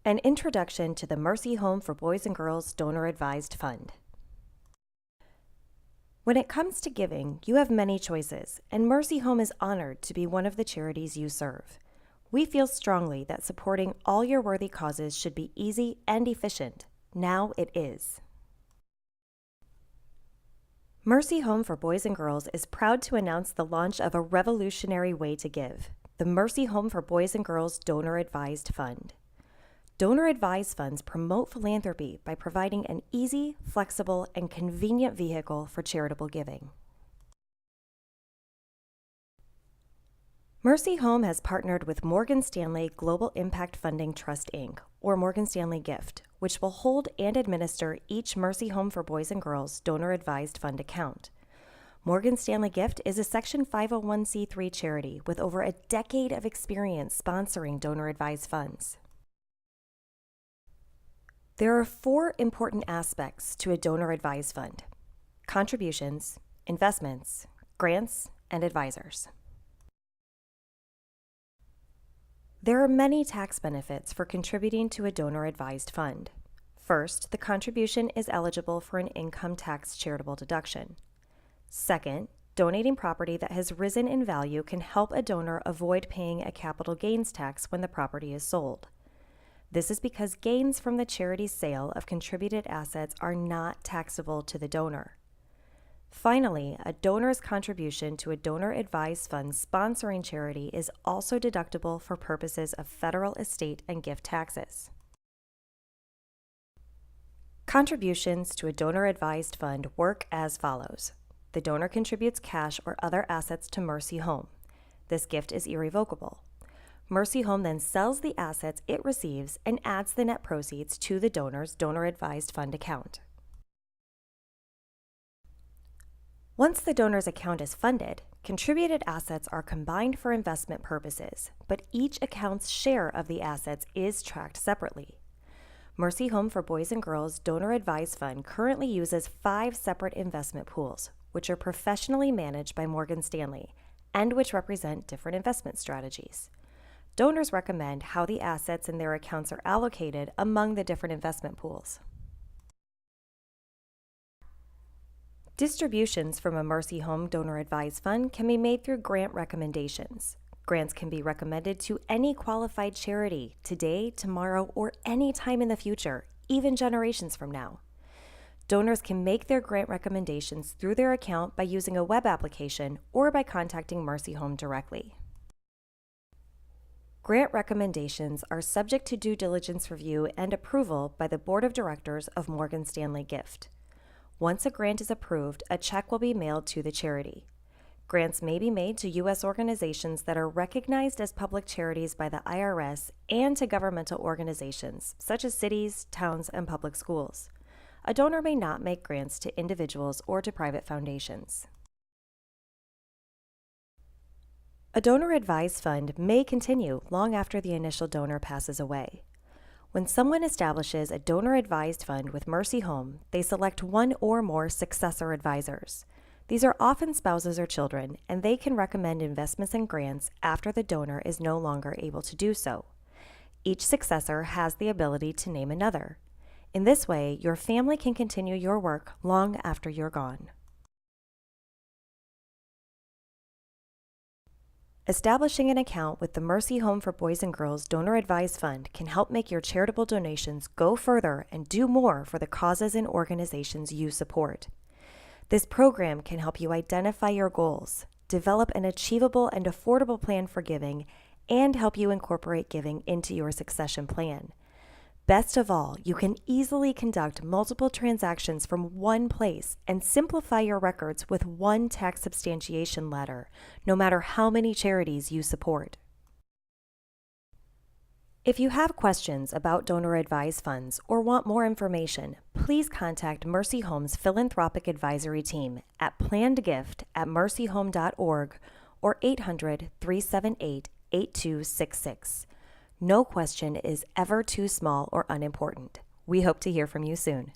An introduction to the Mercy Home for Boys and Girls Donor Advised Fund. When it comes to giving, you have many choices, and Mercy Home is honored to be one of the charities you serve. We feel strongly that supporting all your worthy causes should be easy and efficient. Now it is. Mercy Home for Boys and Girls is proud to announce the launch of a revolutionary way to give, the Mercy Home for Boys and Girls Donor Advised Fund. Donor advised funds promote philanthropy by providing an easy, flexible, and convenient vehicle for charitable giving. Mercy Home has partnered with Morgan Stanley Global Impact Funding Trust, Inc., or Morgan Stanley Gift, which will hold and administer each Mercy Home for Boys and Girls Donor Advised Fund account. Morgan Stanley Gift is a Section 501c3 charity with over a decade of experience sponsoring donor advised funds. There are 4 important aspects to a donor advised fund: contributions, investments, grants, and advisors. There are many tax benefits for contributing to a donor advised fund. First, the contribution is eligible for an income tax charitable deduction. Second, donating property that has risen in value can help a donor avoid paying a capital gains tax when the property is sold. This is because gains from the charity's sale of contributed assets are not taxable to the donor. Finally, a donor's contribution to a donor-advised fund sponsoring charity is also deductible for purposes of federal estate and gift taxes. Contributions to a donor-advised fund work as follows. The donor contributes cash or other assets to Mercy Home. This gift is irrevocable. Mercy Home then sells the assets it receives and adds the net proceeds to the donor's donor advised fund account. Once the donor's account is funded, contributed assets are combined for investment purposes, but each account's share of the assets is tracked separately. Mercy Home for Boys and Girls Donor Advised Fund currently uses 5 separate investment pools, which are professionally managed by Morgan Stanley and which represent different investment strategies. Donors recommend how the assets in their accounts are allocated among the different investment pools. Distributions from a Mercy Home Donor Advised Fund can be made through grant recommendations. Grants can be recommended to any qualified charity today, tomorrow, or any time in the future, even generations from now. Donors can make their grant recommendations through their account by using a web application or by contacting Mercy Home directly. Grant recommendations are subject to due diligence review and approval by the Board of Directors of Morgan Stanley Gift. Once a grant is approved, a check will be mailed to the charity. Grants may be made to U.S. organizations that are recognized as public charities by the IRS and to governmental organizations, such as cities, towns, and public schools. A donor may not make grants to individuals or to private foundations. A donor-advised fund may continue long after the initial donor passes away. When someone establishes a donor-advised fund with Mercy Home, they select one or more successor advisors. These are often spouses or children, and they can recommend investments and grants after the donor is no longer able to do so. Each successor has the ability to name another. In this way, your family can continue your work long after you're gone. Establishing an account with the Mercy Home for Boys and Girls Donor Advised Fund can help make your charitable donations go further and do more for the causes and organizations you support. This program can help you identify your goals, develop an achievable and affordable plan for giving, and help you incorporate giving into your succession plan. Best of all, you can easily conduct multiple transactions from one place and simplify your records with one tax substantiation letter, no matter how many charities you support. If you have questions about donor advised funds or want more information, please contact Mercy Home's Philanthropic Advisory Team at plannedgift@mercyhome.org or 800-378-8266. No question is ever too small or unimportant. We hope to hear from you soon.